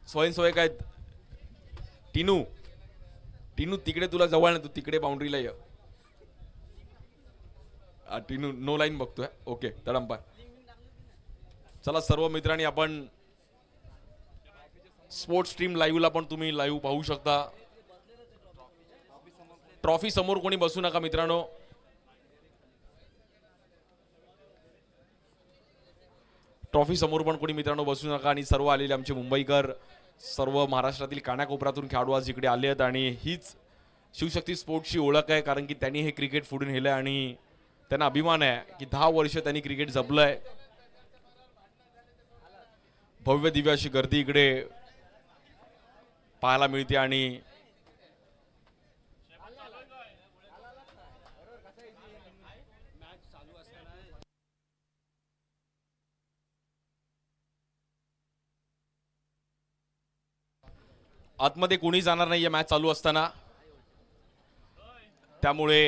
स्वयंसेवक आहेत. टिनू टिनू तिकडे तुला जवळ ना, तू तिकडे बाउंड्रीला ये. टिनू नो लाईन बघतोय. ओके तडंपार. चला सर्व मित्रांनी आपण स्पोर्ट्स स्ट्रीम लाईव्हला पण तुम्ही लाईव्ह पाहू शकता. ट्रॉफी समोर कोणी बसू नका मित्रांनो. ट्रॉफी समोर पण कोणी मित्रांनो बसू नका. आणि सर्व आलेले आमचे मुंबईकर, सर्व महाराष्ट्रातील कानाकोपऱ्यातून खेळाडू आज इकडे आले आहेत आणि हीच शिवशक्ती स्पोर्ट्सची ओळख आहे. कारण की त्यांनी हे क्रिकेट पुढे नेलंय आणि त्यांना अभिमान आहे की 10 वर्ष त्यांनी क्रिकेट जपलंय. भव्य दिव्य अशी गर्दी इकडे पाहायला मिळते आणि आतमध्ये कोणी जाणार नाहीये मॅच चालू असताना. त्यामुळे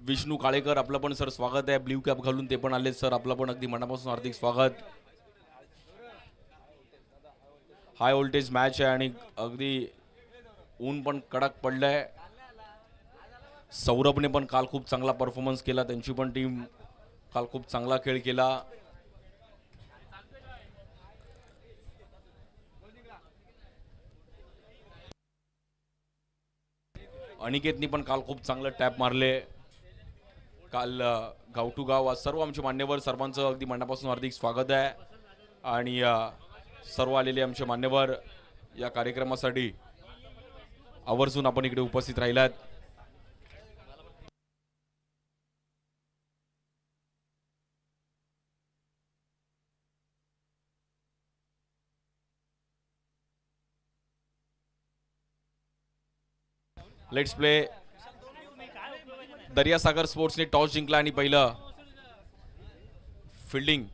विष्णू काळेकर आपलं पण सर स्वागत आहे. ब्ल्यू कॅप घालून ते पण आले सर. आपलं पण अगदी मनापासून हार्दिक स्वागत. हाय व्होल्टेज मॅच आहे आणि अगदी ऊन पण कडक पडलंय. सौरभने पण काल खूप चांगला परफॉर्मन्स केला. त्यांची पण टीम काल खूप चांगला खेळ केला. अनिकेतनी पण काल खूप चांगलं टॅप मारले. काल गाव टू गाव. आज सर्व आमचे मान्यवर सर्वांचं अगदी मनापासून हार्दिक स्वागत आहे. आणि सर्व आलेले आमचे मान्यवर या कार्यक्रमासाठी आवर्जून आपण इकडे उपस्थित राहिलात. Let's play. दर्यासागर स्पोर्ट्सने टॉस जिंकला आणि पहिलं फिल्डिंग.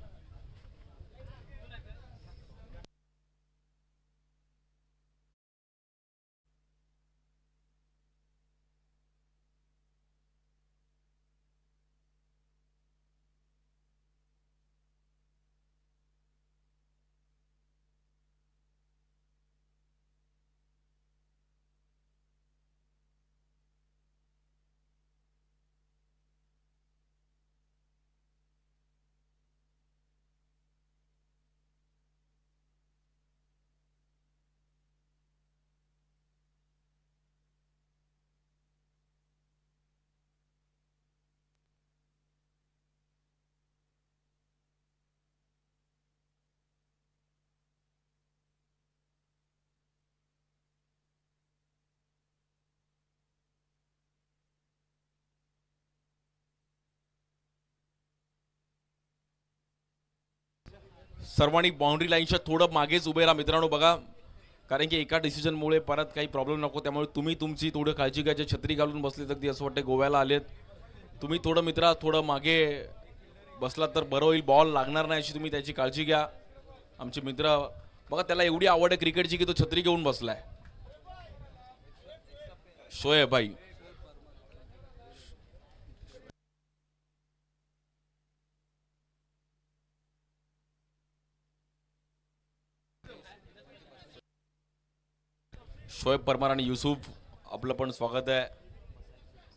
सर्वांनी बाउंड्री लाईनच्या थोडं मागेच उभे राहा मित्रांनो. बघा कारण की एका डिसिजनमुळे परत काही प्रॉब्लेम नको. त्यामुळे तुम्ही तुमची थोडं काळजी घ्यायची. छत्री घालून बसले तर असं वाटतं गोव्याला आलेत. तुम्ही थोडं मित्रा थोडं मागे बसलात तर बरं होईल. बॉल लागणार नाही अशी तुम्ही त्याची काळजी घ्या. आमचे मित्र बघा त्याला एवढी आवड आहे क्रिकेटची की तो छत्री घेऊन बसलाय. शोएब भाई शोएब परमार आणि युसुफ आपलं पण स्वागत आहे.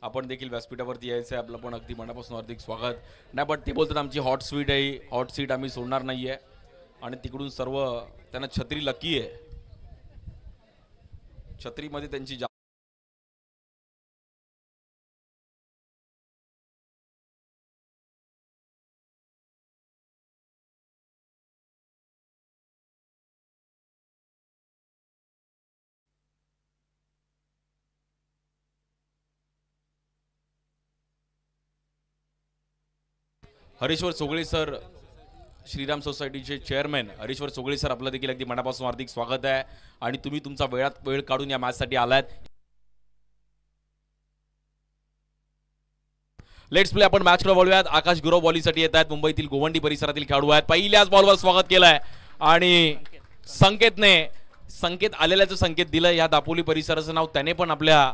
आपण देखील व्यासपीठावरती यायचं आहे. आपलं पण अगदी मनापासून हार्दिक स्वागत. नाही पण ते बोलतात आमची हॉट स्वीट आहे. हॉट सीट आम्ही सोडणार नाहीये. आणि तिकडून सर्व त्यांना छत्री लकी आहे. छत्रीमध्ये त्यांची हरीश्वर सोगळे सर श्रीराम सोसायटीचे चेअरमॅन हरीश्वर सोगळे सर आपलं देखील अगदी मनापासून हार्दिक स्वागत आहे. आणि तुम्ही तुमचा वेळ काढून या मॅचसाठी आलात. Let's play. आपण मॅचकडे वळूयात. आकाश गुरव बॉलिंगसाठी येत आहेत. मुंबईतील गोवंडी परिसरातील खेळाडू आहेत. पहिल्याच बॉलवर स्वागत केलंय आणि संकेत आलेल्याचं संकेत दिलं. या दापोली परिसराचं नाव त्याने पण आपल्या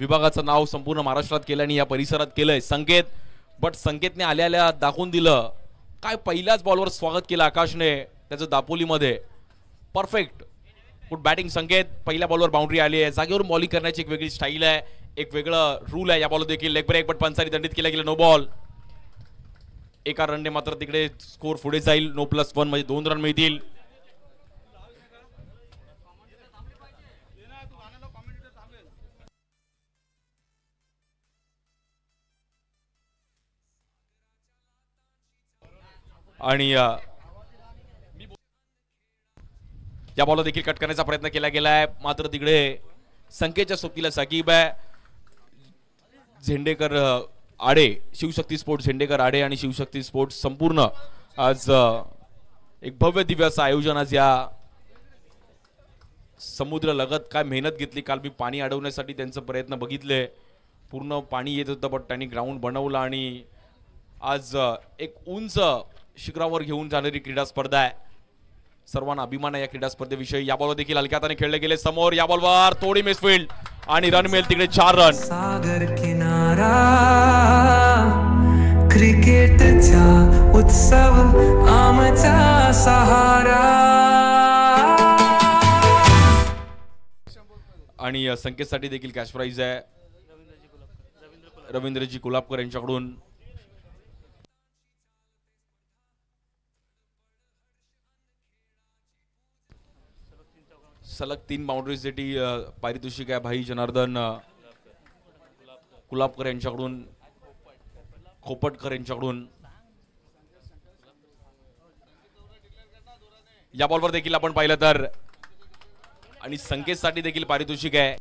विभागाचं नाव संपूर्ण महाराष्ट्रात केलं आणि या परिसरात केलंय संकेत. बट संकेतने आल्याला दाखवून दिलं. काय पहिल्याच बॉलवर स्वागत केलं आकाशने त्याचं दापोलीमध्ये. परफेक्ट गुड बॅटिंग संकेत. पहिल्या बॉलवर बाउंड्री आली आहे. जागेवर बॉलिंग करण्याची एक वेगळी स्टाईल आहे, एक वेगळं रूल आहे. या बॉल देखील लेग ब्रेक, बट पंचांनी दंडित केला गेला. No ball. एका रनने मात्र तिकडे स्कोर पुढे जाईल. नो प्लस 1 म्हणजे 2 रन मिळतील. आणि या बॉल देखील कट करण्याचा प्रयत्न केला गेलाय, मात्र तिकडे संकेतच्या सोबतीला साकीब आहे. झेंडेकर आडे, शिवशक्ती स्पोर्ट्स झेंडेकर आडे आणि शिवशक्ती स्पोर्ट्स संपूर्ण आज एक भव्य दिव्य असं आयोजन आज या समुद्र लगत काय मेहनत घेतली. काल मी पाणी अडवण्यासाठी त्यांचा प्रयत्न बघितले, पूर्ण पाणी येत होतं, पण त्यांनी ग्राउंड बनवलं आणि आज एक उंच शिखरावर घेऊन जाणारी क्रीडा स्पर्धा आहे. सर्वांना अभिमान आहे या क्रीडा स्पर्धेविषयी. या बॉलवर देखील हलक्या हाताने खेळले गेले. समोर या बॉलवर थोडी मिसफील्ड आणि रन मिळेल तिकडे 4 रन. सागर किनारा क्रिकेटचा उत्सव आमचा सहारा. आणि संकेतसाठी देखील कॅश प्राइज आहे रवींद्रजी कुलाबकर यांच्याकडून. सलग 3 बाउंड्रीसाठी पारितोषिक आहे भाई जनार्दन कुलाबकर यांच्याकडून, खोपटकर यांच्याकडून. या बॉलवर देखील आपण पाहिलं तर आणि संकेतसाठी देखील पारितोषिक आहे.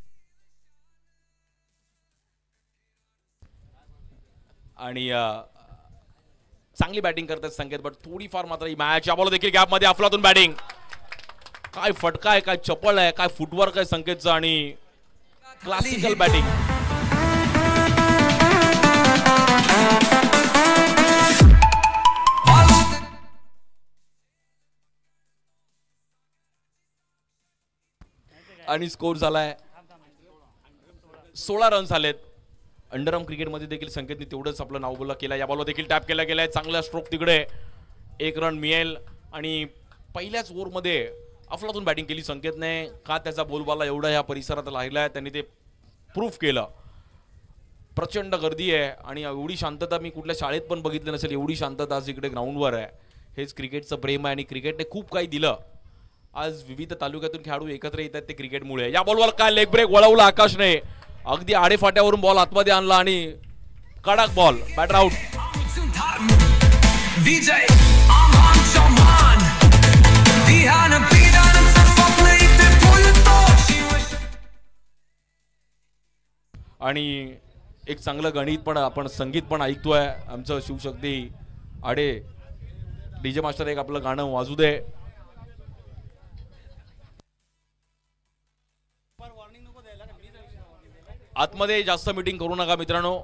आणि चांगली बॅटिंग करतात संकेत, बट थोडीफार मात्र ही मॅच. या बॉल देखील गॅप मध्ये अफलातून बॅटिंग. काय फटका आहे, काय चपळ आहे, काय फुटवर्क आहे संकेतचं आणि क्लासिकल बॅटिंग. आणि स्कोर झालाय 16 रन झालेत. अंडरआर्म क्रिकेटमध्ये देखील संकेतने तेवढंच आपलं नाव बोलला केला. या बॉलवर देखील टॅप केला गेलाय. चांगला स्ट्रोक तिकडे, 1 रन मिळेल. आणि पहिल्याच ओव्हरमध्ये अफलातून बॅटिंग केली संकेतने. का त्याचा बोलबाला एवढा या परिसरात राहिलाय त्यांनी ते प्रूफ केलं. प्रचंड गर्दी आहे आणि एवढी शांतता मी कुठल्या शाळेत पण बघितली नसेल. एवढी शांतता आज इकडे ग्राउंडवर आहे. हेच क्रिकेटचं प्रेम आहे आणि क्रिकेटने खूप काही दिलं. आज विविध तालुक्यातून खेळाडू एकत्र येतात ते क्रिकेटमुळे. या बॉलवर काय लेग ब्रेक वळवला आकाशने, अगदी आडेफाट्यावरून बॉल आतमध्ये आणला आणि कडक बॉल, बॅटर आउट. आणि एक चांगलं गणित पण, आपण संगीत पण ऐकतोय. आमचं शिवशक्ती आडे डीजे मास्टर एक आपलं गाणं वाजू दे. आतमध्ये जास्त मीटिंग करू नका मित्रांनो,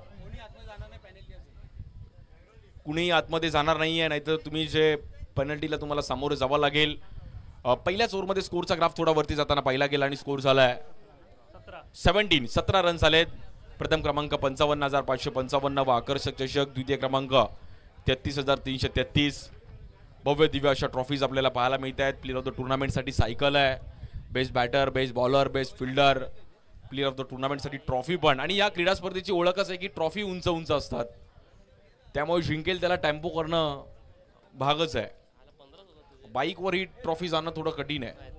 कुणीही आतमध्ये जाणार नाहीये, नाहीतर तुम्ही जे पेनल्टीला तुम्हाला सामोरे जावं लागेल. पहिल्याच ओव्हरमध्ये स्कोरचा ग्राफ थोडा वरती जाताना पाहिला गेला आणि स्कोर झालाय 17 रन झालेत. प्रथम क्रमांक 55,555 व आकर्षक चषक द्वितीय क्रमांक 33,333. भव्य दिव्य अशा ट्रॉफीज आपल्याला पाहायला मिळत आहेत. प्लेअर ऑफ द टुर्नामेंटसाठी सायकल आहे, best batter, best bowler, best fielder, player of the टुर्नामेंटसाठी ट्रॉफी पण. आणि या क्रीडा स्पर्धेची ओळखच आहे की ट्रॉफी उंच उंच असतात, त्यामुळे जिंकेल त्याला टेम्पो करणं भागच आहे. बाईकवर ही ट्रॉफी जाणं थोडं कठीण आहे.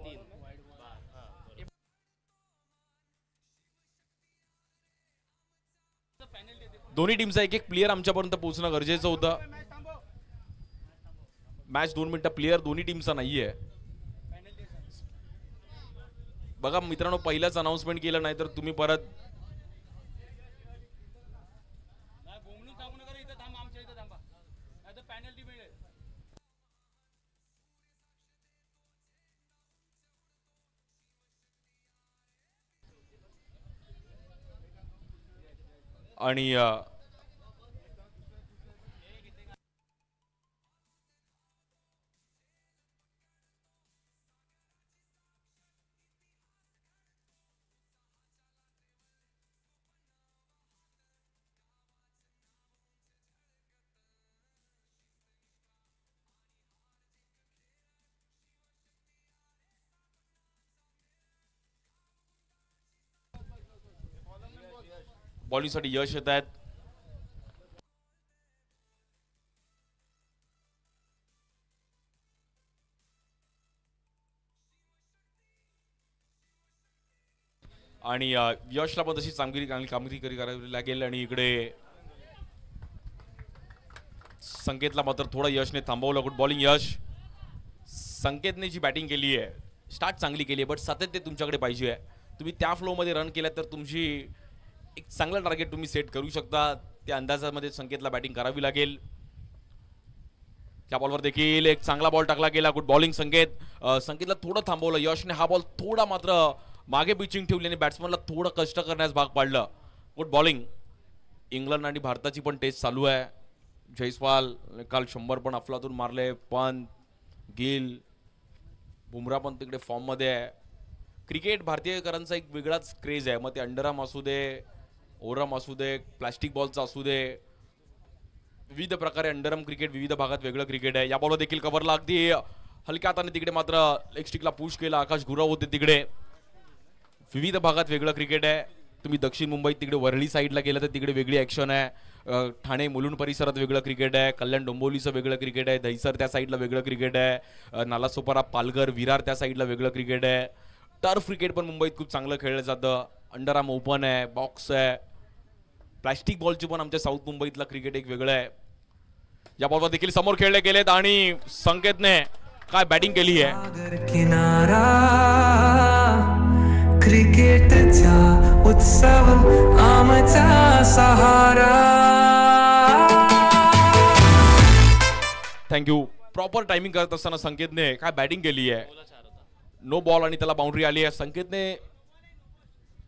दोन्ही टीमचा एक एक प्लेअर आमच्यापर्यंत पोहोचणं गरजेचं होतं. मॅच 2 मिनिटं प्लेअर दोन्ही टीमचा नाहीये. बघा मित्रांनो, पहिलाच अनाउन्समेंट केलं नाही तर तुम्ही परत आणि बॉलिंगसाठी यश येत आहेत. आणि यशला पण तशी चांगली कामगिरी करावी लागेल. आणि इकडे संकेतला मात्र थोडं यशने थांबवलं. गुड बॉलिंग यश. संकेतने जी बॅटिंग केली आहे, स्टार्ट चांगली केली आहे, बट सातत्य तुमच्याकडे पाहिजे आहे. तुम्ही त्या फ्लोमध्ये रन केल्यात तर तुमची एक चांगलं टार्गेट तुम्ही सेट करू शकता. त्या अंदाजामध्ये संकेतला बॅटिंग करावी लागेल. त्या बॉलवर देखील एक चांगला बॉल टाकला गेला. गुड बॉलिंग संकेत. संकेतला थोडं थांबवलं यशने. हा बॉल थोडा मात्र मागे पिचिंग ठेवली आणि बॅट्समनला थोडं कष्ट करण्यास भाग पाडलं. Good bowling. इंग्लंड आणि भारताची पण टेस्ट चालू आहे. जयस्वाल काल 100 पण अफलातून मारले. पंत, गिल, बुमरा पण तिकडे फॉर्म मध्ये आहे. क्रिकेट भारतीयकरांचा एक वेगळाच क्रेज आहे. मग ते अंडरआर्म असू दे, ओव्हरआर्म असू दे, प्लास्टिक बॉलचा असू दे, विविध प्रकारे अंडरआर्म क्रिकेट विविध भागात वेगळं क्रिकेट आहे. या बॉलवर देखील कव्हरला अगदी हलक्या हाताने तिकडे मात्र लेग स्टिकला पुश केला. आकाश गुरव होते तिकडे. विविध भागात वेगळं क्रिकेट आहे. तुम्ही दक्षिण मुंबईत तिकडे वरळी साईडला गेलं तर तिकडे वेगळी ॲक्शन आहे. ठाणे मुलुंड परिसरात वेगळं क्रिकेट आहे. कल्याण डोंबिवलीचं वेगळं क्रिकेट आहे. दहिसर त्या साईडला वेगळं क्रिकेट आहे. नालासोपारा, पालघर, विरार त्या साईडला वेगळं क्रिकेट आहे. टर्फ क्रिकेट पण मुंबईत खूप चांगलं खेळलं जातं. अंडरआर्म ओपन आहे, बॉक्स आहे, प्लास्टिक बॉलची पण आमच्या साऊथ मुंबईतला क्रिकेट एक वेगळं आहे. या बॉलवर देखील समोर खेळले गेलेत आणि संकेतने काय बॅटिंग केली आहे. क्रिकेटचा उत्सव आमचा सहारा. थँक्यू. प्रॉपर टायमिंग करत असताना संकेतने काय बॅटिंग केली आहे. नो बॉल आणि त्याला बाउंड्री आली आहे. संकेतने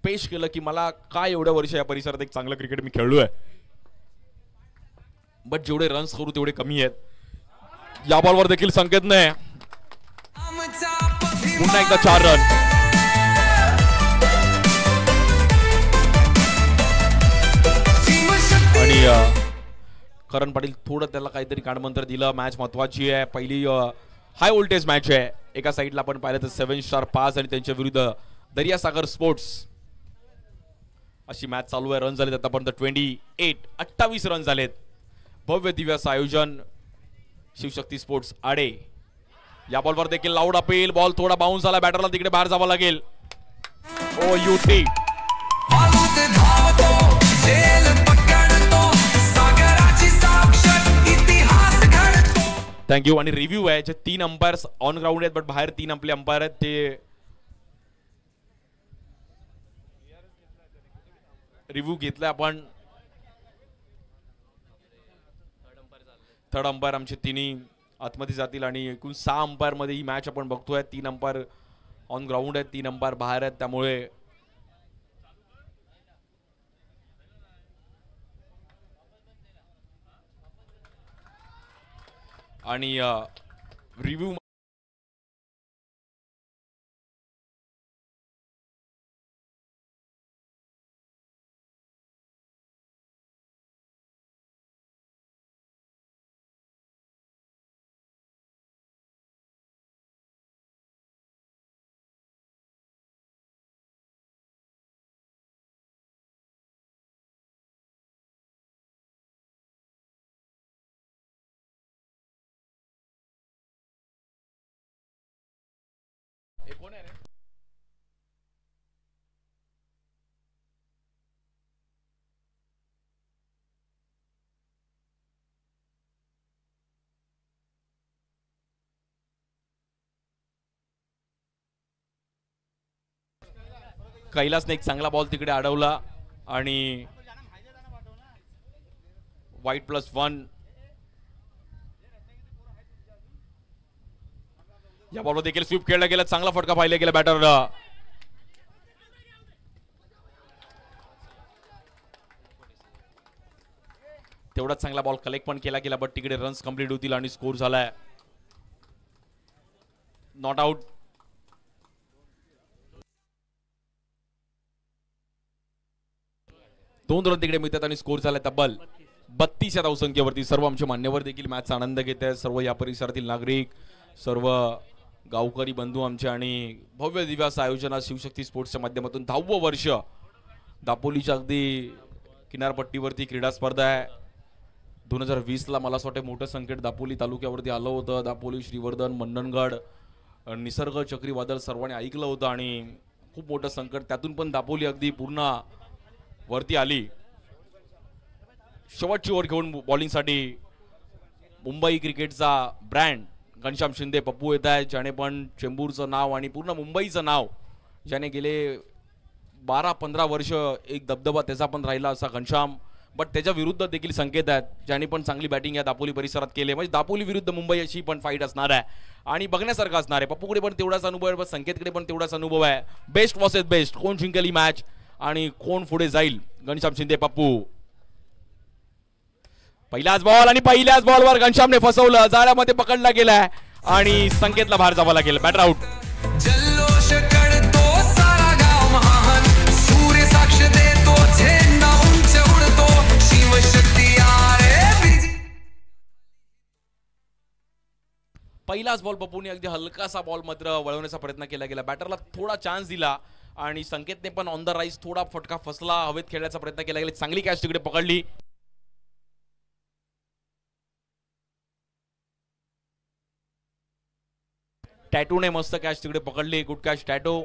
पेश केलं की मला काय एवढ्या वर्ष या परिसरात एक चांगलं क्रिकेट मी खेळलोय, बट जेवढे रन्स करू तेवढे कमी आहेत. या बॉलवर देखील संकेतने पुन्हा एकदा 4 रन. आणि करण पाटील थोडं त्याला काहीतरी कानमंत्र दिलं. मॅच महत्वाची आहे. पहिली हाय व्होल्टेज मॅच आहे. एका साईडला आपण पाहिलं तर 7 स्टार पास आणि त्यांच्या विरुद्ध दर्यासागर स्पोर्ट्स अशी मॅच चालू आहे. रन झालेत आतापर्यंत 28 रन झालेत. भव्य दिव्य असं आयोजन शिवशक्ती स्पोर्ट्स आडे. या बॉलवर देखील लाऊड अपील. बॉल थोडा बाउन्स झाला. बॅटरला तिकडे बाहेर जावं लागेल. ओ युटी. थँक्यू. आणि रिव्ह्यू आहे जे 3 अंपायर्स ऑन ग्राउंड आहेत, बट बाहेर 3 आपले अंपायर आहेत. ते रिव्ह्यू घेतलाय आपण. थर्ड अंपायर आमचे तिन्ही आतमध्ये जातील आणि एकूण 6 अंपायर मध्ये ही मॅच आपण बघतोय. 3 अंपायर ऑन ग्राउंड आहेत, 3 अंपायर बाहेर आहेत. त्यामुळे आणि रिव्ह्यू कोण आहे रे. कैलासने एक चांगला बॉल तिकडे अडवला आणि वाईट +1. या बॉलवर देखील स्वीप खेळला गेला. चांगला फटका पाहिला गेला बॅटरला. तेवढाच चांगला बॉल कलेक्ट पण केला गेला, बट तिकडे रन्स कंप्लीट होतील आणि स्कोर झालाय नॉट आउट. दोन रन तिकडे मिळतात आणि स्कोर झालाय तब्बल 32 या धावसंख्येवरती. सर्व आमचे मान्यवर देखील मॅचचा आनंद घेत आहेत. सर्व या परिसरातील नागरिक, सर्व गावकरी बंधू आमचे आणि भव्य दिव्य असं आयोजन शिवशक्ती स्पोर्ट्सच्या माध्यमातून 10वं वर्ष दापोलीच्या अगदी किनारपट्टीवरती क्रीडा स्पर्धा आहे. 2020ला मला असं वाटतं मोठं संकट दापोली तालुक्यावरती आलं होतं. दापोली, श्रीवर्धन, मंडणगड, निसर्ग चक्रीवादळ सर्वांनी ऐकलं होतं आणि खूप मोठं संकट, त्यातून पण दापोली अगदी पूर्ण वरती आली. शेवटची ओव्हर घेऊन बॉलिंगसाठी मुंबई क्रिकेटचा ब्रँड घनश्याम शिंदे पप्पू येत आहे, ज्याने पण चेंबूरचं नाव आणि पूर्ण मुंबईचं नाव, ज्याने गेले 12-15 वर्ष एक दबदबा त्याचा पण राहिला असा घनश्याम. बट त्याच्या विरुद्ध देखील संकेत आहेत, ज्यांनी पण चांगली बॅटिंग या दापोली परिसरात केली. म्हणजे दापोली विरुद्ध मुंबई अशी पण फाईट असणार आहे आणि बघण्यासारखं असणार आहे. पप्पूकडे पण तेवढाच अनुभव आहे, संकेतकडे पण तेवढाच अनुभव आहे. बेस्ट वर्सेस बेस्ट, कोण जिंकेल ही मॅच आणि कोण पुढे जाईल? घनश्याम शिंदे पप्पू. पहिलाच बॉल आणि पहिल्याच बॉलवर घनश्यामने फसवलं, जाळ्यामध्ये पकडला गेलाय आणि संकेतला बाहेर जावं लागेल. Batter out. जल्लोष करतो सारा गाव महान, सूर्य साक्ष देतो, झेंडा उंच उडतो, शिवशक्ती आरे. पहिलाच बॉल पप्पूने अगदी हलकासा बॉल मात्र वळवण्याचा प्रयत्न केला गेला. बॅटरला थोडा चान्स दिला आणि संकेतने पण ऑन द राईज थोडा फटका फसला, हवेत खेळण्याचा प्रयत्न केला गेला. चांगली कॅच तिकडे पकडली. टॅटूने मस्त कॅच तिकडे पकडली. Good catch tattoo.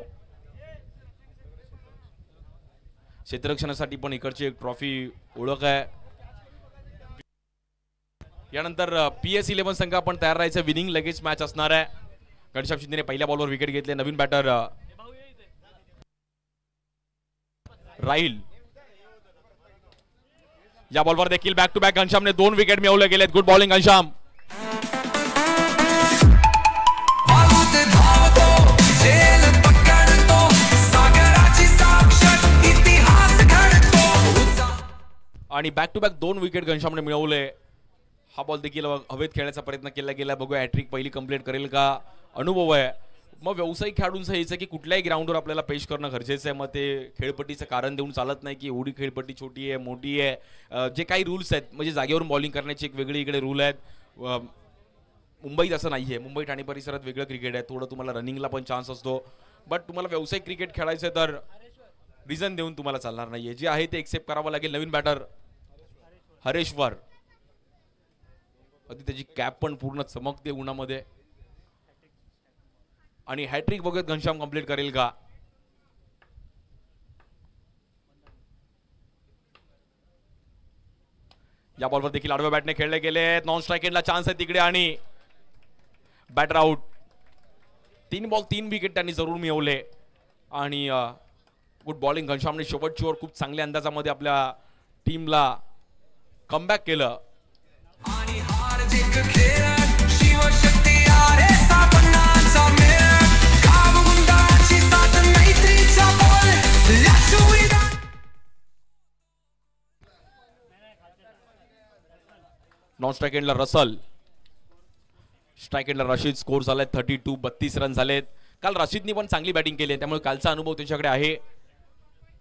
क्षेत्ररक्षणासाठी पण इकडची एक ट्रॉफी ओळख आहे. यानंतर PS11 संघ आपण तयार राहायचं. विनिंग लगेच मॅच असणार आहे. घनश्याम शिंदेने पहिल्या बॉलवर विकेट घेतले. नवीन बॅटर राहील. या बॉलवर देखील बॅक टू बॅक घनश्यामने 2 विकेट मिळवले गेलेत. Good bowling Ghanshyam. आणि बॅक टू बॅक 2 विकेट घनश्यामने मिळवले. हा बॉल देखील हवेत खेळण्याचा प्रयत्न केला गेला. बघूया हॅट्रिक पहिली कंप्लीट करेल का. अनुभव आहे. मग व्यावसायिक खेळाडूंचं यायचं की कुठल्याही ग्राउंडवर आपल्याला पेश करणं गरजेचं आहे. मग ते खेळपट्टीचं कारण देऊन चालत नाही की एवढी खेळपट्टी छोटी आहे मोठी आहे. जे काही रूल्स आहेत, म्हणजे जागेवरून बॉलिंग करण्याची एक वेगळी इकडे रूल आहेत. मुंबईत असं नाही आहे. मुंबई ठाणे परिसरात वेगळं क्रिकेट आहे. थोडं तुम्हाला रनिंगला पण चान्स असतो. बट तुम्हाला व्यावसायिक क्रिकेट खेळायचं तर रिझन देऊन तुम्हाला चालणार नाही आहे. जे आहे ते एक्सेप्ट करावं लागेल. नवीन बॅटर हरेश्वर. अगदी त्याची कॅप पण पूर्ण चमकते उन्हामध्ये. आणि हॅट्रिक बघत घनश्याम कंप्लीट करेल का. या बॉलवर देखील आडव्या बॅटने खेळले गेले. नॉन स्ट्राइक एंडला चान्स आहे तिकडे आणि बॅटर आउट. 3 बॉल 3 विकेट त्यांनी जरूर मिळवले आणि गुड बॉलिंग घनश्यामने शेवटची ओव्हर खूप चांगल्या अंदाजामध्ये आपल्या टीमला कमबॅक केलं. आणि हार जिंक खेळ शिवशक्ती आरे सापन्नाचा मेळ, गाव गुंडाची साथ मैत्रीचा बोल, लक्ष्मीदा. नॉन स्ट्राइक एंडला रसल, स्ट्राइक एंडला रशीद. स्कोर झालाय 32. 32 रन झालेत. काल रशीदने पण चांगली बॅटिंग केली आहे, त्यामुळे कालचा अनुभव त्याच्याकडे आहे.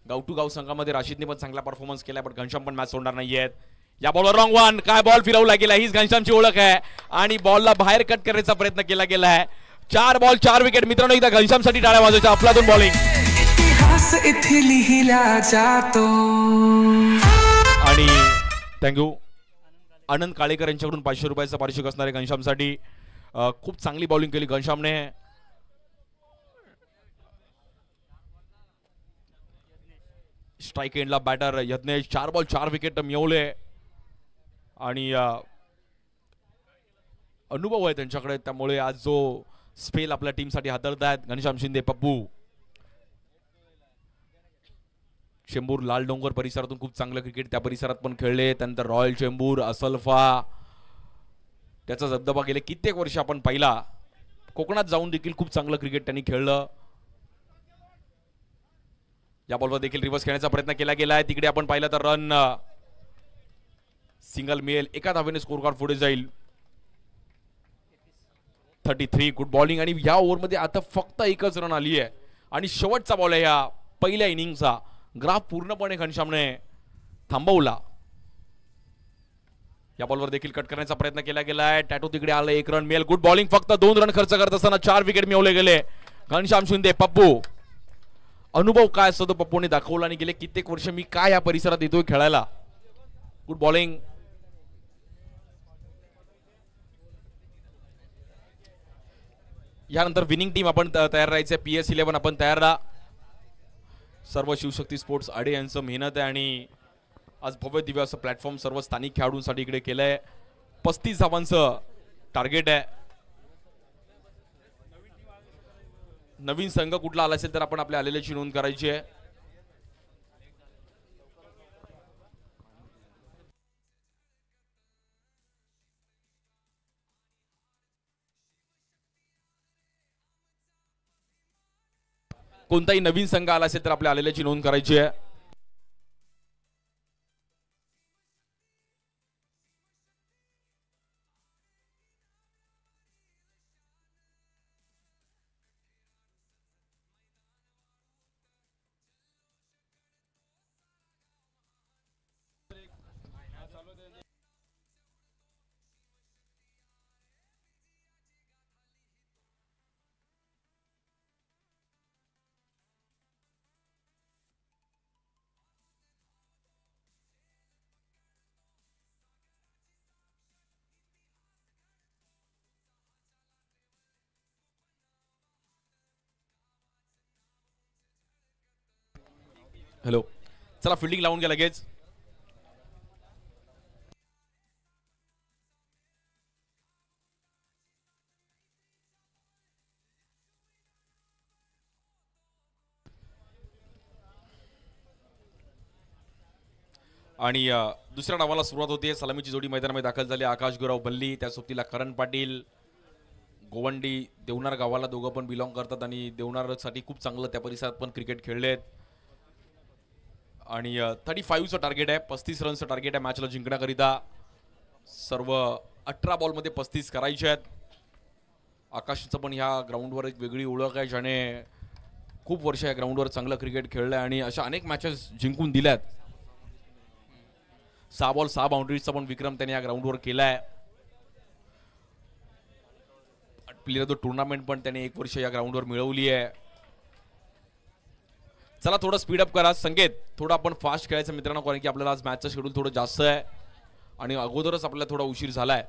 गाव टू गाव संघामध्ये राशीदने पण चांगला परफॉर्मन्स केला. पण घनश्याम पण मॅच सोडणार नाहीयेत. या बॉलवर रॉंग वन. काय बॉल फिरवला गेला. हीच घनश्यामची ओळख आहे आणि बॉलला बाहेर कट करण्याचा प्रयत्न केला गेला आहे. 4 बॉल 4 विकेट. मित्रांनो, एकदा घनश्यामसाठी टाळ्या वाजवायच्या. अफलातून बॉलिंग. इतिहास इथे लिहिला जातो. आणि थँक्यू आनंद काळेकर यांच्याकडून 500 रुपयाचं पारितोषिक असणार आहे घनश्यामसाठी. खूप चांगली बॉलिंग केली घनश्यामने. स्ट्राइक एंडला बॅटर यज्ञेश. 4 बॉल 4 विकेट मिळवले आणि अनुभव आहे त्यांच्याकडे, त्यामुळे आज जो स्पेल आपल्या टीमसाठी हाताळतायत घनश्याम शिंदे पप्पू. चेंबूर लाल डोंगर परिसरातून खूप चांगलं क्रिकेट त्या परिसरात पण खेळले. त्यानंतर रॉयल चेंबूर, असल्फा, त्याचा दबदबा गेले कित्येक वर्ष आपण पाहिला. कोकणात जाऊन देखील खूप चांगलं क्रिकेट त्यांनी खेळलं. या बॉलवर देखील रिव्हर्स खेळण्याचा प्रयत्न केला गेलाय. तिकडे आपण पाहिलं तर रन सिंगल मिळेल. एका धावेने स्कोर कार्ड पुढे जाईल. 33. Good bowling. आणि या ओव्हरमध्ये आता फक्त एकच रन आली आहे आणि शेवटचा बॉल आहे या पहिल्या इनिंगचा. ग्राफ पूर्णपणे घनश्यामने थांबवला. या बॉलवर देखील कट करण्याचा प्रयत्न केला गेलाय. टॅटो तिकडे आलं. 1 रन मिळेल. Good bowling. फक्त 2 रन खर्च करत असताना 4 विकेट मिळवले गेले घनश्याम शिंदे पप्पू. अनुभव काय असतो तो पप्पूने दाखवला आणि गेले कित्येक वर्ष मी काय या परिसरात येतोय खेळायला. Good bowling. यानंतर विनिंग टीम आपण तयार राहायचे. PS11 आपण तयार राहा. सर्व शिवशक्ती स्पोर्ट्स आडे यांचं मेहनत आहे आणि आज भव्य दिव्य असं प्लॅटफॉर्म सर्व स्थानिक खेळाडूंसाठी इकडे केलंय. 35 धावांचं टार्गेट आहे. नवीन संघ कुठला आला असेल तर आपण आपल्या आलेल्याची नोंद करायची आहे. कोणताही नवीन संघ आला असेल तर आपल्या आलेल्याची नोंद करायची आहे. हॅलो, चला फिल्डिंग लावून घ्या लगेच. आणि दुसऱ्या डावाला सुरुवात होते. सलामीची जोडी मैदानामध्ये दाखल झाली. आकाश गुराव बल्ली, त्या सोबतीला करण पाटील, गोवंडी, देवनार गावाला दोघं पण बिलॉंग करतात आणि देवनारसाठी खूप चांगलं त्या परिसरात पण क्रिकेट खेळलेत. आणि 35चं टार्गेट आहे. 35 रनचं टार्गेट आहे मॅचला जिंकण्याकरिता. सर्व 18 बॉलमध्ये 35 करायचे आहेत. आकाशचं पण ह्या ग्राउंडवर एक वेगळी ओळख आहे, ज्याने खूप वर्ष या ग्राउंडवर चांगलं क्रिकेट खेळलं आहे आणि अशा अनेक मॅचेस जिंकून दिल्यात. 6 बॉल 6 बाउंड्रीजचा पण विक्रम त्याने या ग्राउंडवर केलाय. प्लेयर ऑफ द टुर्नामेंट पण त्याने एक वर्ष या ग्राउंडवर मिळवली आहे. चला थोडं स्पीडअप करा संकेत. थोडं आपण फास्ट खेळायचं मित्रांनो, कारण की आपल्याला आज मॅचचं शेड्यूल थोडं जास्त आहे आणि अगोदरच आपल्याला थोडा उशीर झालाय.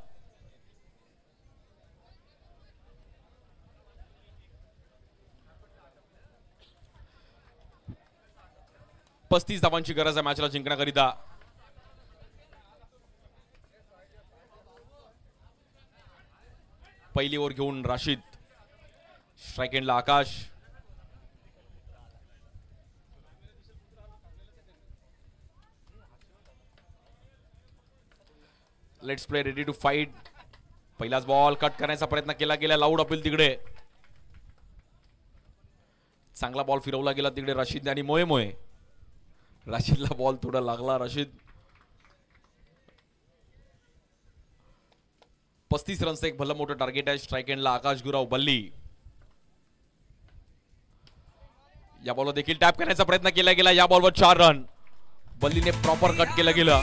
पस्तीस धावांची गरज आहे मॅचला जिंकण्याकरिता. पहिली ओव्हर घेऊन राशीद, स्ट्राइक एंडला Akash. Let's play, ready to fight. पहिलाच बॉल कट करण्याचा प्रयत्न केला गेला. लाऊड अपील तिकडे. चांगला बॉल फिरवला गेला तिकडे राशीद आणि मोये मोये. राशीदला बॉल थोडा लागला. राशीद 35 रनचं एक भलं मोठं टार्गेट आहे. स्ट्राइक एंडला आकाश गुराव बल्ली. या बॉलवर देखील टॅप करण्याचा प्रयत्न केला गेला. या बॉलवर 4 रन. बल्लीने प्रॉपर कट केलं गेलं.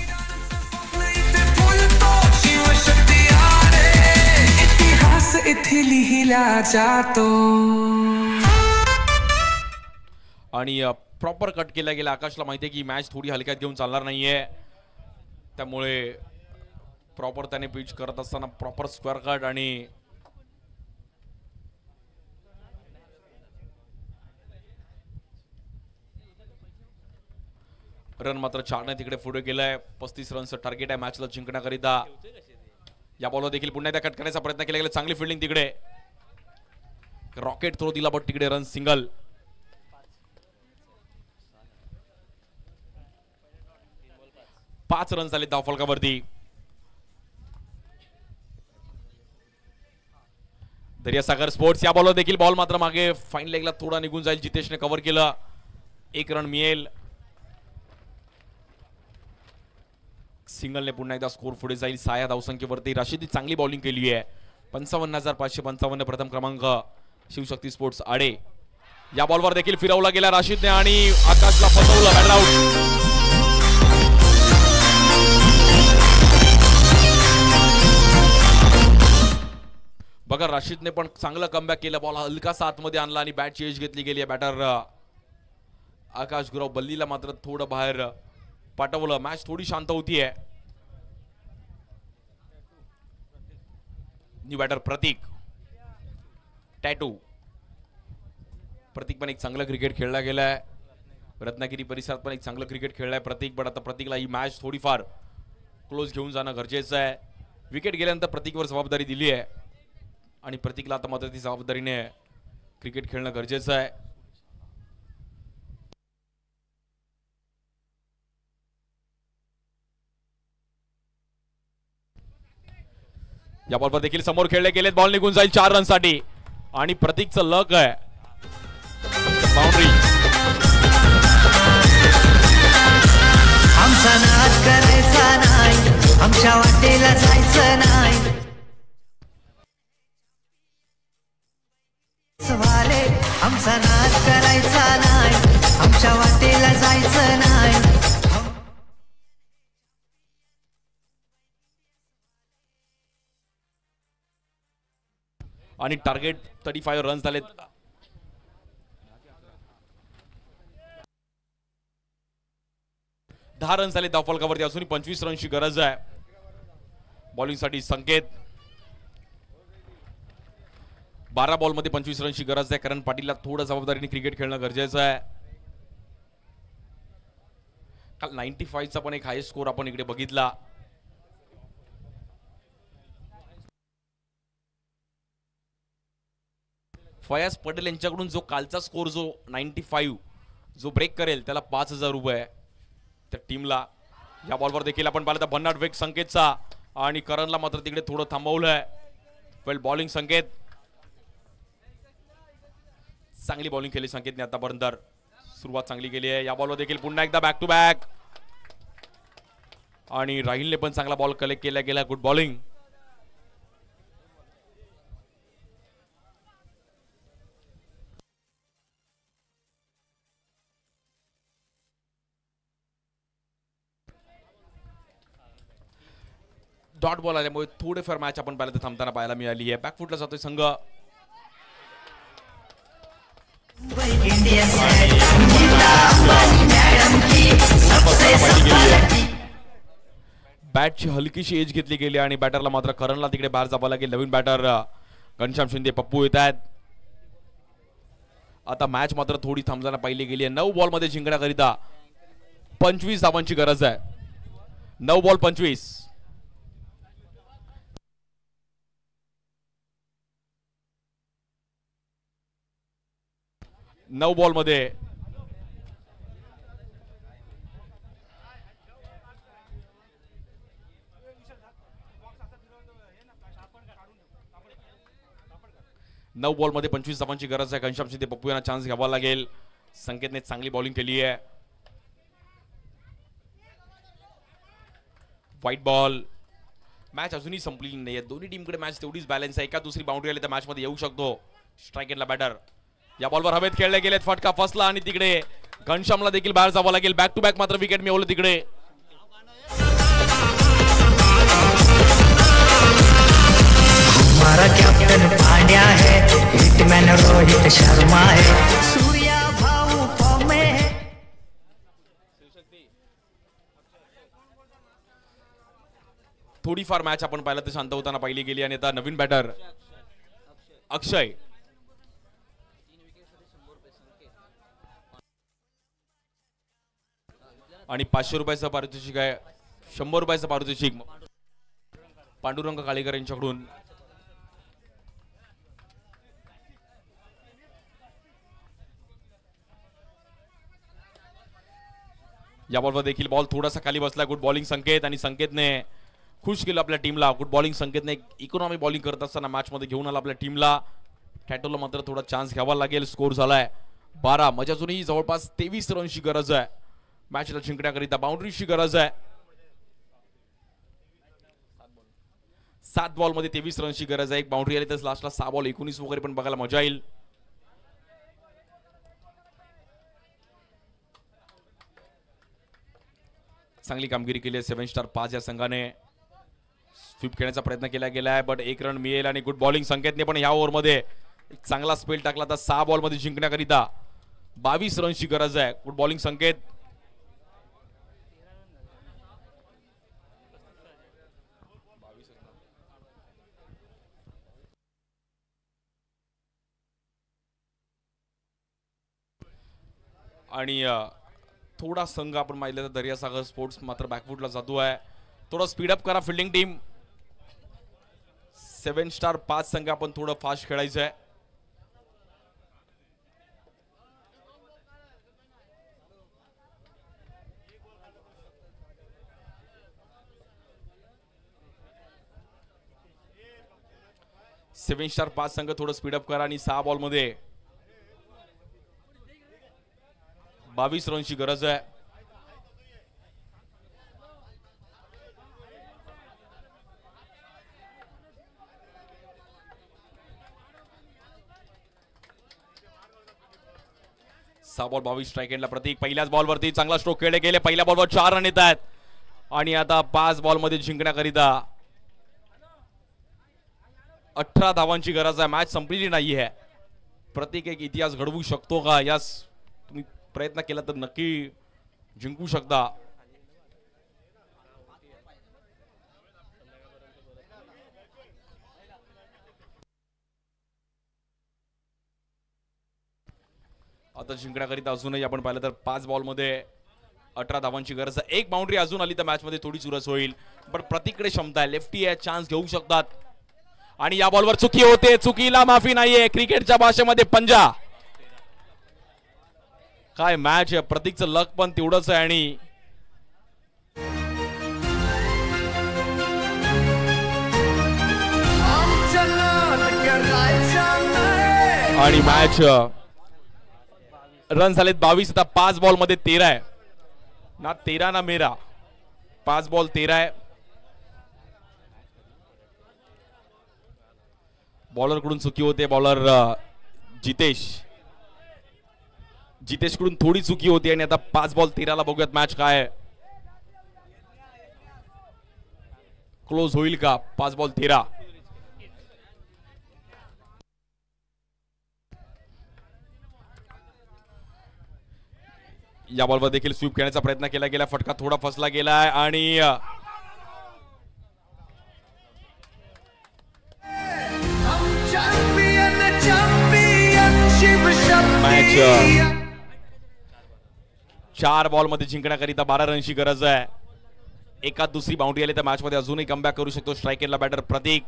इतिहास इथे लिहिला जातो. आणि प्रॉपर कट केला गेला. आकाशला माहिती आहे की मॅच थोडी हलक्यात घेऊन चालणार नाहीये, त्यामुळे प्रॉपर त्याने पिच करत असताना प्रॉपर स्क्वेअर कट आणि रन मात्र 4 ने तिकडे पुढे गेलाय. 35 रनचं टार्गेट आहे मॅचला जिंकण्याकरिता. या बॉलवर देखील पुन्हा एकदा कट करण्याचा प्रयत्न केला गेला. चांगली फिल्डिंग तिकडे. रॉकेट थ्रो दिला बट तिकडे रन सिंगल. पाच रन झाले धावफलकावरती. दर्यासागर स्पोर्ट्स या बॉलवर देखील बॉल मात्र मागे फाईन लेगला थोडा निघून जाईल. जितेशने कव्हर केलं. 1 रन मिळेल. सिंगलने पुन्हा एकदा स्कोर पुढे जाईल 6 धावसंख्येवरती. राशिदी चांगली बॉलिंग केली आहे. 55,555 प्रथम क्रमांक शिवशक्ती स्पोर्ट्स आडे. या बॉलवर देखील फिरवला गेला राशिदने आणि आकाशला फसवलं. Bat out. बघा राशिदने पण चांगलं कमबॅक केलं. बॉल हलकासा आतमध्ये आणला आणि बॅटची एज घेतली गेली आहे. बॅटर आकाश गुराव बल्लीला मात्र थोडं बाहेर पाठवलं. मॅच थोडी शांत होतीये. न्यू बॅटर प्रतीक टॅटू. प्रतीक पण एक चांगलं क्रिकेट खेळला गेलाय. रत्नागिरी परिसरात पण एक चांगलं क्रिकेट खेळलाय प्रतीक. पण आता प्रतीकला ही मॅच थोडीफार क्लोज घेऊन जाणं गरजेचं आहे. विकेट गेल्यानंतर प्रतीकवर जबाबदारी दिली आहे आणि प्रतीकला आता मात्र ती जबाबदारीने क्रिकेट खेळणं गरजेचं आहे. या बॉलवर देखील समोर खेळले गेलेत. बॉल निघून जाईल 4 रनसाठी आणि प्रतीकचं लक आहे. बाउंड्री. आमचा नाद करायचा नाही, आमच्या वाटेला जायचं नाही. सवाले आमचा नाद करायचा नाही, आमच्या वाटेला जायचं नाही. आणि टार्गेट 35 रन्स झालेत. दहा रन झाले धावफलकावरती. अजूनही 25 रनची गरज आहे. बॉलिंगसाठी संकेत. 12 बॉलमध्ये 25 रनची गरज आहे कारण पाटीलला थोडं जबाबदारीने क्रिकेट खेळणं गरजेचं आहे. काल 95चा पण एक हायेस्ट स्कोर आपण इकडे बघितला. फयाज पटेल यांच्याकडून जो कालचा स्कोर जो 95 जो ब्रेक करेल त्याला 5000 रुपये त्या टीमला. या बॉलवर देखील आपण पाहिलं तर भन्नाट वेग संकेतचा आणि करणला मात्र तिकडे थोडं थांबवलंय. वेल बॉलिंग संकेत. चांगली बॉलिंग केली संकेतने आतापर्यंत. सुरुवात चांगली केली आहे. या बॉलवर देखील पुन्हा एकदा बॅक टू बॅक आणि राहिलने पण चांगला बॉल कलेक्ट केला गेला. Good bowling. डॉट बॉल आल्यामुळे थोडेफार मॅच आपण पाहिलं तर थांबताना पाहायला मिळाली आहे. बॅकफुटला जातोय संघ. बॅटची हलकीशी एज घेतली गेली आणि बॅटरला मात्र करणला तिकडे बाहेर जावं लागेल. नवीन बॅटर घनश्याम शिंदे पप्पू येत आहेत. आता मॅच मात्र थोडी थांबताना पाहिली गेली आहे. 9 बॉलमध्ये जिंकण्याकरिता 25 धावांची गरज आहे. 9 बॉल 25. 9 बॉलमध्ये 9 बॉलमध्ये 25 धावांची गरज आहे. घनश्याम शिंदे पप्पू यांना चान्स घ्यावा लागेल. संकेतने चांगली बॉलिंग केली आहे. White ball. मॅच अजूनही संपलेली नाहीये. दोन्ही टीमकडे मॅच तेवढीच बॅलन्स आहे. एका दुसरी बाउंड्री आली तर मॅच मध्ये येऊ शकतो. स्ट्राईक एंडला बॅटर. या बॉलवर हवेत खेळले गेलेत. फटका फसला आणि तिकडे घनश्यामला देखील बाहेर जावं लागेल. बॅक टू बॅक मात्र विकेट मिळवलं तिकडे. हमारा कैप्टन पांड्या है, हिटमैन रोहित शर्मा है, सूर्या भाऊ फॉर्म में है. थोडीफार मॅच आपण पाहिलं तर शांत होताना पाहिली गेली आणि आता नवीन बॅटर अक्षय. आणि 500 रुपयाचं पारितोषिक आहे. 100 रुपयाचं पारितोषिक पांडुरंग काळेकर यांच्याकडून. या बॉलवर देखील बॉल थोडासा खाली बसला. गुड बॉलिंग संकेत आणि संकेतने खुश केलं आपल्या टीमला. गुड बॉलिंग संकेतने इकॉनॉमी बॉलिंग करत असताना मॅच मध्ये घेऊन आला आपल्या टीमला. टॅटोला मात्र थोडा चान्स घ्यावा लागेल. स्कोर झालाय 12. म्हणजे अजूनही जवळपास 23 रनची गरज आहे. मॅचला जिंकण्याकरिता बाउंड्रीची गरज आहे. 7 बॉलमध्ये 23 रनची गरज आहे. एक बाउंड्री आली तर लास्टला 6 बॉल 19 वगैरे पण बघायला मजा येईल. चांगली कामगिरी केली आहे 7 स्टार 5 या संघाने. स्वीप खेळण्याचा प्रयत्न केला गेला आहे बट 1 रन मिळेल. आणि गुड बॉलिंग संकेतने पण या ओव्हरमध्ये एक चांगला स्पेल टाकला. तर 6 बॉलमध्ये जिंकण्याकरिता 22 रनची गरज आहे. गुड बॉलिंग संकेत. आणि थोडा संघ आपण पाहिलं तर दर्यासागर स्पोर्ट्स मात्र बॅकफुटला जातो आहे. थोडं स्पीडअप करा फिल्डिंग टीम. 7 स्टार 5 संघ आपण थोडं फास्ट खेळायचं आहे. सेव्हन स्टार 5 संघ थोडं स्पीडअप करा आणि 6 बॉल मध्ये 22 रनची गरज आहे. सहा बॉल 22 स्ट्राईक एंडला प्रतीक. पहिल्याच बॉलवरती चांगला स्ट्रोक खेळले गेले. पहिल्या बॉलवर 4 रन येत आहेत आणि आता 5 बॉल मध्ये जिंकण्याकरिता 18 धावांची गरज आहे. मॅच संपलेली नाही आहे. प्रतीक एक इतिहास घडवू शकतो का? यास तुम्ही प्रयत्न केला तर नक्की जिंकू शकता. आता जिंकण्याकरिता अजूनही आपण पाहिलं तर 5 बॉल मध्ये 18 धावांची गरज आहे. एक बाउंड्री अजून आली तर मॅच मध्ये थोडी चुरस होईल. पण प्रतीककडे क्षमता आहे. लेफ्टी आहे, चान्स घेऊ शकतात. आणि या बॉलवर चुकी होते. चुकीला माफी नाहीये. क्रिकेटच्या भाषेमध्ये पंजा. काय मॅच आहे. प्रतीकचं लक पण तेवढंच आहे. आणि मॅच रन झालेत 22. आता 5 बॉल मध्ये 13 आहे. ना 13 ना मेरा. 5 बॉल 13 आहे. बॉलर कडून चुकी होते. बॉलर जितेश कडून थोडी चुकी होती. आणि आता 5 बॉल 13 ला बघूयात मॅच काय क्लोज होईल का. 5 बॉल 13. या बॉलवर देखील स्वीप खेळण्याचा प्रयत्न केला गेला. फटका थोडा फसला गेलाय. आणि मॅच 4 बॉल मध्ये जिंकण्याकरिता 12 रनची गरज आहे. एकात दुसरी बाउंड्री आली तर मॅच मध्ये अजूनही कमबॅक करू शकतो. स्ट्राईक एंडला बॅटर प्रतीक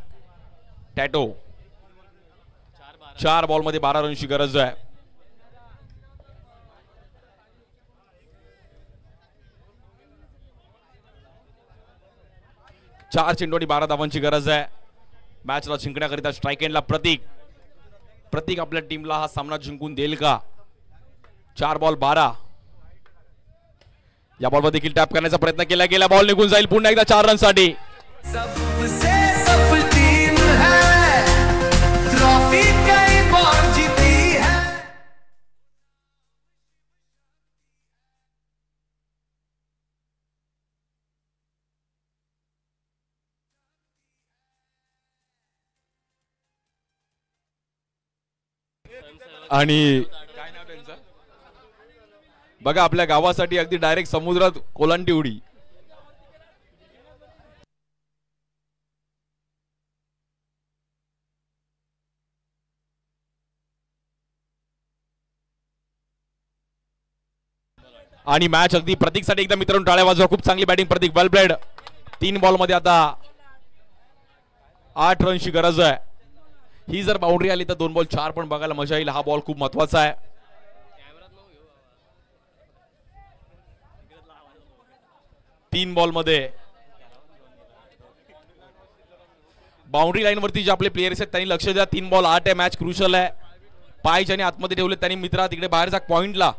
टॅटो. 4 बॉल मध्ये 12 रनची गरज आहे. चार चेंडू आणि 12 धावांची गरज आहे. मॅचला जिंकण्याकरिता स्ट्राईक एंडला प्रतीक आपल्या टीमला हा सामना जिंकून देईल का. 4 बॉल 12. या बॉलवर देखील टॅप करण्याचा प्रयत्न केला गेला. बॉल निघून जाईल पुन्हा एकदा 4 रनसाठी. आणि काय नाव त्यांचं बघा. आपल्या गावासाठी अगदी डायरेक्ट समुद्रात कोलांटी उडी. आणि मॅच अगदी प्रतीकसाठी एकदा मित्रांनो टाळ्या वाजवा. खूप चांगली batting Pratik. Well played. 3 ball मध्ये आता 8 रनची गरज आहे. ही जर बाउंड्री आली तर 2 बॉल 4 पण बघायला मजा येईल. हा बॉल खूप महत्वाचा आहे. तीन बॉल मध्ये बाउंड्री लाईन वरती जे आपले प्लेयर्स आहेत त्यांनी लक्ष द्या. 3 बॉल 8 आहे. मॅच क्रुशल आहे. पाय ज्याने आतमध्ये ठेवले त्यांनी मित्रा तिकडे बाहेर जा पॉइंटला.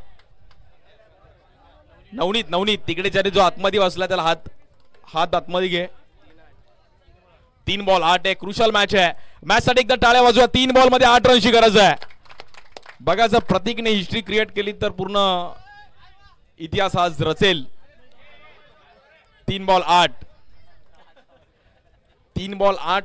नवनीत तिकडे ज्याने जो आतमध्ये बसला त्याला हात आतमध्ये घे. 3 बॉल 8 आहे. क्रुशल मॅच आहे. मॅच साठी एकदा टाळ्या वाजवा. 3 बॉल मध्ये 8 रनची गरज आहे. बघा जर प्रतीकने हिस्ट्री क्रिएट केली तर पूर्ण इतिहास आज रचेल. 3 बॉल 8. 3 बॉल 8.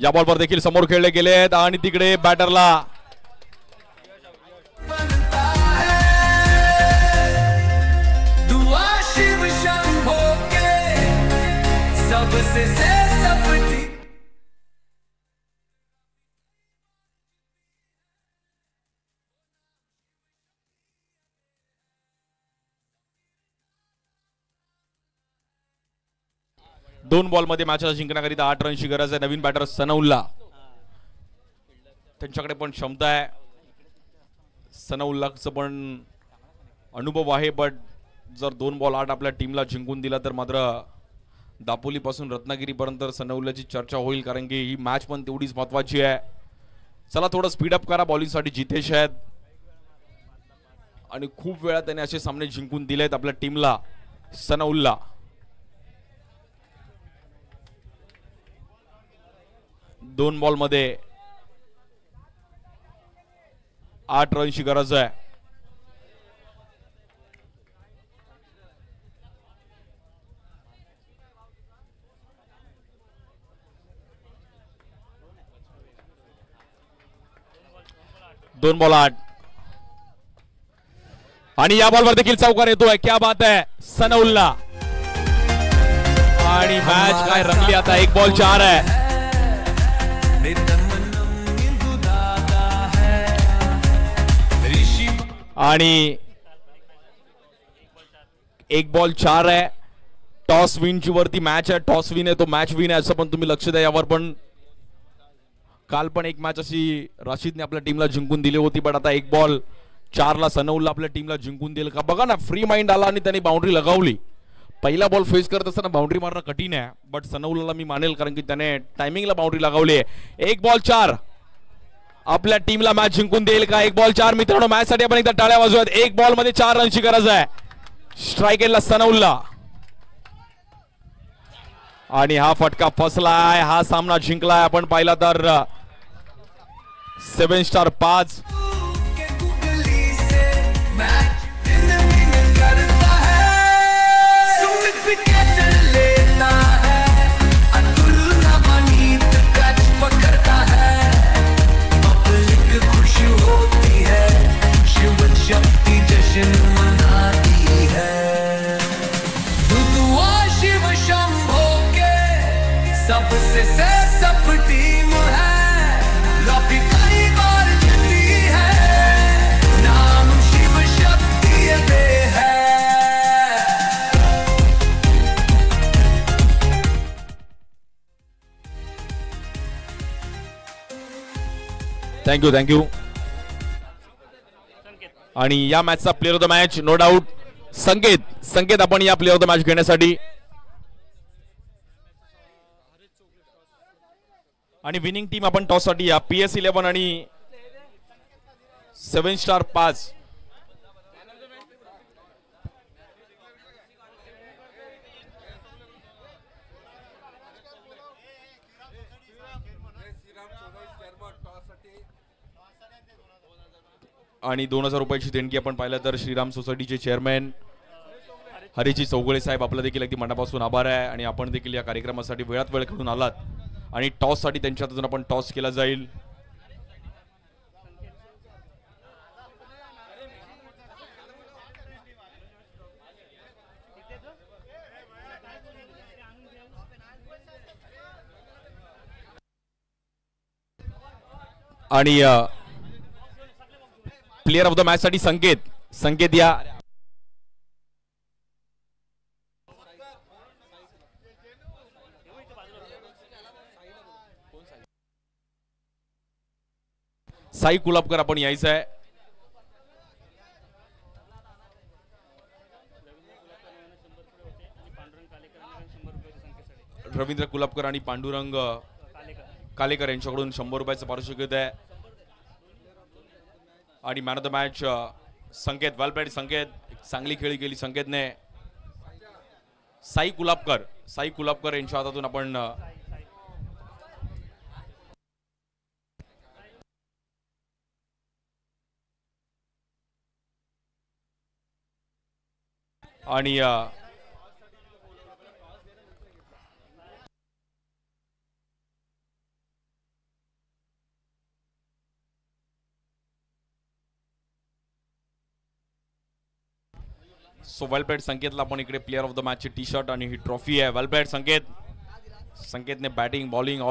या बॉलवर देखील समोर खेळले गेलेत आणि तिकडे बॅटरला दुआ शिव शंभो के सबसे सबटी. दोन बॉलमध्ये मॅच जिंकण्याकरिता 8 रनची गरज आहे. नवीन बॅटर सनौल्ला, त्यांच्याकडे पण क्षमता आहे. सनौल्लाचं पण अनुभव आहे. बट जर 2 बॉल 8 आपल्या टीमला जिंकून दिला तर मात्र दापोलीपासून रत्नागिरीपर्यंत सनौल्ल्याची चर्चा होईल, कारण की ही मॅच पण तेवढीच महत्वाची आहे. चला थोडं स्पीडअप करा. बॉलिंगसाठी जितेश आहेत आणि खूप वेळा त्याने असे सामने जिंकून दिलेत आपल्या टीमला. सनौल्ला 2 बॉलमध्ये 8 रनची गरज आहे. दोन बॉल 8 आणि या बॉलवर देखील चौकार येतोय. क्या बात आहे सनौल्ला. आणि मॅच काय रंगली आता. 1 बॉल 4 आहे. आणि 1 बॉल 4 आहे. टॉस विनची वरती मॅच आहे. टॉस विन आहे तो मॅच विन आहे असं पण तुम्ही लक्ष द्या यावर. पण काल पण एक मॅच अशी राशीदने आपल्या टीमला जिंकून दिली होती. बट आता 1 बॉल 4 ला सनौल्ला आपल्या टीमला जिंकून देईल का बघा ना. फ्री माइंड आला आणि त्यांनी बाउंड्री लगावली. पहिला बॉल फेस करत असताना बाउंड्री मारणं कठीण आहे. बट सनौल्लाला मी मानेल, कारण की त्याने टायमिंगला बाउंड्री लगावली आहे. 1 बॉल 4 आपल्या टीमला मॅच जिंकून देईल का. 1 बॉल 4 मित्रांनो. मॅच साठी आपण एकदा टाळ्या वाजवूयात. 1 बॉल मध्ये 4 रनची गरज आहे. स्ट्राईक एंडला सनौल्ला आणि हा फटका फसलाय. हा सामना जिंकलाय आपण पाहिला तर 7 स्टार 5. सबसे सब टीम है, लॉबी कई बार जीती है, नाम शिव शक्ति है. थँक्यू. आणि या मॅचचा player of the match no doubt Sanket आपण या प्लेअर ऑफ द मॅच घेण्यासाठी. आणि विनिंग टीम आपण टॉस साठी या PS11 आणि 7 स्टार 5. आणि 2000 रुपयाची देणगी आपण पाहिलं तर श्रीराम सोसायटीचे चेअरमॅन हरीजी चौगुळे साहेब, आपलं देखील अगदी मनापासून आभार आहे. आणि आपण देखील या कार्यक्रमासाठी वेळात वेळ काढून आलात. आणि टॉस साठी त्यांच्या हातून आपण टॉस केला जाईल. आणि प्लेअर ऑफ द मॅच साठी संकेत या. साई कुलाबकर आपण यायचं आहे. रवींद्र कुलाबकर आणि पांडुरंग कालेकर यांच्याकडून 100 रुपयाचं पारितोषिक आहे. आणि मॅन ऑफ द मॅच संकेत. वेल प्लेड संकेत. चांगली खेळी केली संकेतने. साई कुलाबकर यांच्या हातातून आपण आणि सो वेल प्लेड संकेतला पण इकडे प्लेअर ऑफ द मॅचची टी शर्ट आणि ही ट्रॉफी आहे. Well played Sanket. संकेतने बॅटिंग बॉलिंग